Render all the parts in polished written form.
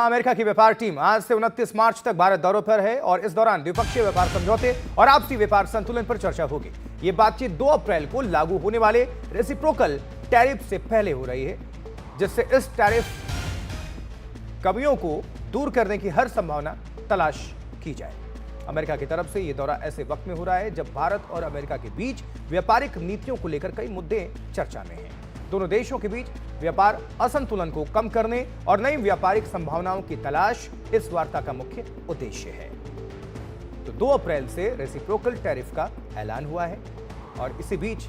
America की व्यापार team आज से 29 मार्च तक भारत दौरे पर है और इस दौरान द्विपक्षीय व्यापार समझौते और आपसी व्यापार संतुलन पर चर्चा होगी। ये बातचीत 2 अप्रैल को लागू होने वाले रेसिप्रोकल टैरिफ से पहले हो रही है, जिससे इस टैरिफ कमियों को दूर करने की हर संभावना तलाश की जाए। अमेरिका की तरफ से यह दौरा ऐसे वक्त में हो रहा है जब भारत और अमेरिका के बीच व्यापारिक नीतियों को लेकर कई मुद्दे चर्चा में हैं। दोनों देशों के बीच व्यापार असंतुलन को कम करने और नई व्यापारिक संभावनाओं की तलाश इस वार्ता का मुख्य उद्देश्य है। तो 2 अप्रैल से रेसिप्रोकल टैरिफ का ऐलान हुआ है और इसी बीच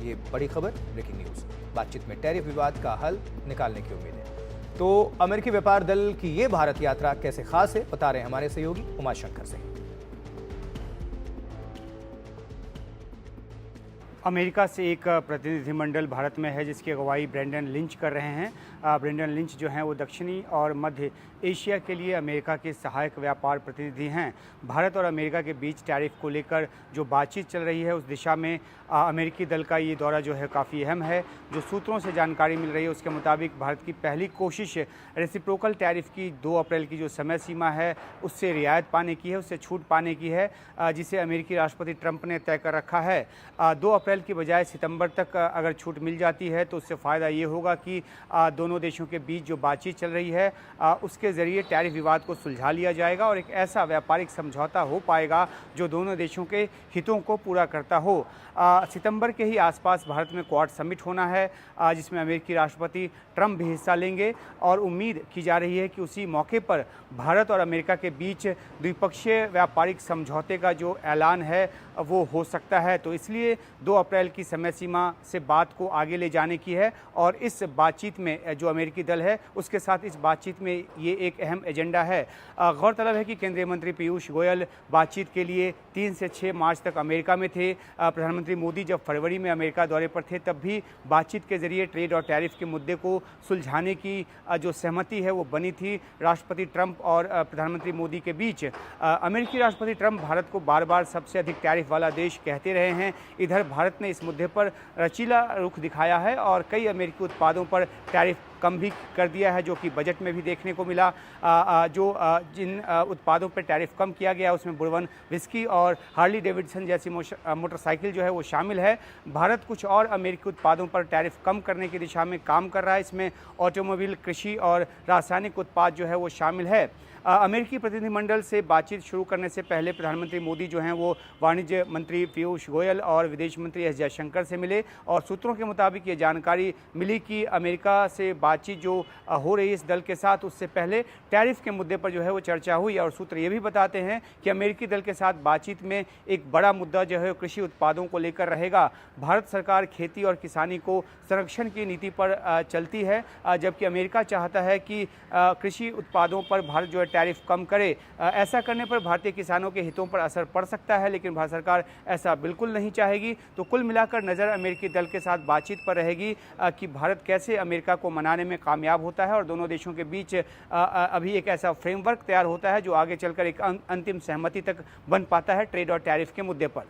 ये बड़ी खबर, ब्रेकिंग न्यूज, बातचीत में टैरिफ विवाद का हल निकालने की उम्मीद है। तो अमेरिकी व्यापार दल की ये भारत यात्रा कैसे खास है, बता रहे हैं हमारे सहयोगी उमाशंकर सिंह। अमेरिका से एक प्रतिनिधिमंडल भारत में है जिसकी अगुवाई ब्रेंडन लिंच कर रहे हैं। ब्रेंडन लिंच जो हैं वो दक्षिणी और मध्य एशिया के लिए अमेरिका के सहायक व्यापार प्रतिनिधि हैं। भारत और अमेरिका के बीच टैरिफ को लेकर जो बातचीत चल रही है उस दिशा में अमेरिकी दल का ये दौरा जो है काफ़ी अहम है। जो सूत्रों से जानकारी मिल रही है उसके मुताबिक भारत की पहली कोशिश रेसिप्रोकल टैरिफ की 2 अप्रैल की जो समय सीमा है उससे रियायत पाने की है, उससे छूट पाने की है, जिसे अमेरिकी राष्ट्रपति ट्रंप ने तय कर रखा है। 2 अप्रैल की बजाय सितंबर तक अगर छूट मिल जाती है तो उससे फ़ायदा ये होगा कि दोनों देशों के बीच जो बातचीत चल रही है उसके ज़रिए टैरिफ विवाद को सुलझा लिया जाएगा और एक ऐसा व्यापारिक समझौता हो पाएगा जो दोनों देशों के हितों को पूरा करता हो। सितंबर के ही आसपास भारत में क्वाड समिट होना है जिसमें अमेरिकी राष्ट्रपति ट्रंप भी हिस्सा लेंगे और उम्मीद की जा रही है कि उसी मौके पर भारत और अमेरिका के बीच द्विपक्षीय व्यापारिक समझौते का जो ऐलान है वो हो सकता है। तो इसलिए 2 अप्रैल की समय सीमा से बात को आगे ले जाने की है और इस बातचीत में जो अमेरिकी दल है उसके साथ इस बातचीत में ये एक अहम एजेंडा है। गौरतलब है कि केंद्रीय मंत्री पीयूष गोयल बातचीत के लिए 3 से 6 मार्च तक अमेरिका में थे। प्रधानमंत्री मोदी जब फरवरी में अमेरिका दौरे पर थे तब भी बातचीत के जरिए ट्रेड और टैरिफ के मुद्दे को सुलझाने की जो सहमति है वो बनी थी राष्ट्रपति ट्रंप और प्रधानमंत्री मोदी के बीच। अमेरिकी राष्ट्रपति ट्रंप भारत को बार बार सबसे अधिक टैरिफ वाला देश कहते रहे हैं। इधर भारत ने इस मुद्दे पर रचीला रुख दिखाया है और कई अमेरिकी उत्पादों पर टैरिफ कम भी कर दिया है, जो कि बजट में भी देखने को मिला। जिन उत्पादों पर टैरिफ कम किया गया उसमें बुर्बन विस्की और हार्ली डेविडसन जैसी मोटरसाइकिल जो है वो शामिल है। भारत कुछ और अमेरिकी उत्पादों पर टैरिफ कम करने की दिशा में काम कर रहा है। इसमें ऑटोमोबाइल, कृषि और रासायनिक उत्पाद जो है वो शामिल है। अमेरिकी प्रतिनिधिमंडल से बातचीत शुरू करने से पहले प्रधानमंत्री मोदी जो हैं वो वाणिज्य मंत्री पीयूष गोयल और विदेश मंत्री एस जयशंकर से मिले और सूत्रों के मुताबिक ये जानकारी मिली कि अमेरिका से बातचीत जो हो रही है इस दल के साथ उससे पहले टैरिफ के मुद्दे पर जो है वो चर्चा हुई। और सूत्र ये भी बताते हैं कि अमेरिकी दल के साथ बातचीत में एक बड़ा मुद्दा जो है कृषि उत्पादों को लेकर रहेगा। भारत सरकार खेती और किसानी को संरक्षण की नीति पर चलती है, जबकि अमेरिका चाहता है कि कृषि उत्पादों पर भारत जो है टैरिफ कम करे। ऐसा करने पर भारतीय किसानों के हितों पर असर पड़ सकता है, लेकिन भारत सरकार ऐसा बिल्कुल नहीं चाहेगी। तो कुल मिलाकर नज़र अमेरिकी दल के साथ बातचीत पर रहेगी कि भारत कैसे अमेरिका को मनाने में कामयाब होता है और दोनों देशों के बीच अभी एक ऐसा फ्रेमवर्क तैयार होता है जो आगे चलकर एक अंतिम सहमति तक बन पाता है ट्रेड और टैरिफ के मुद्दे पर।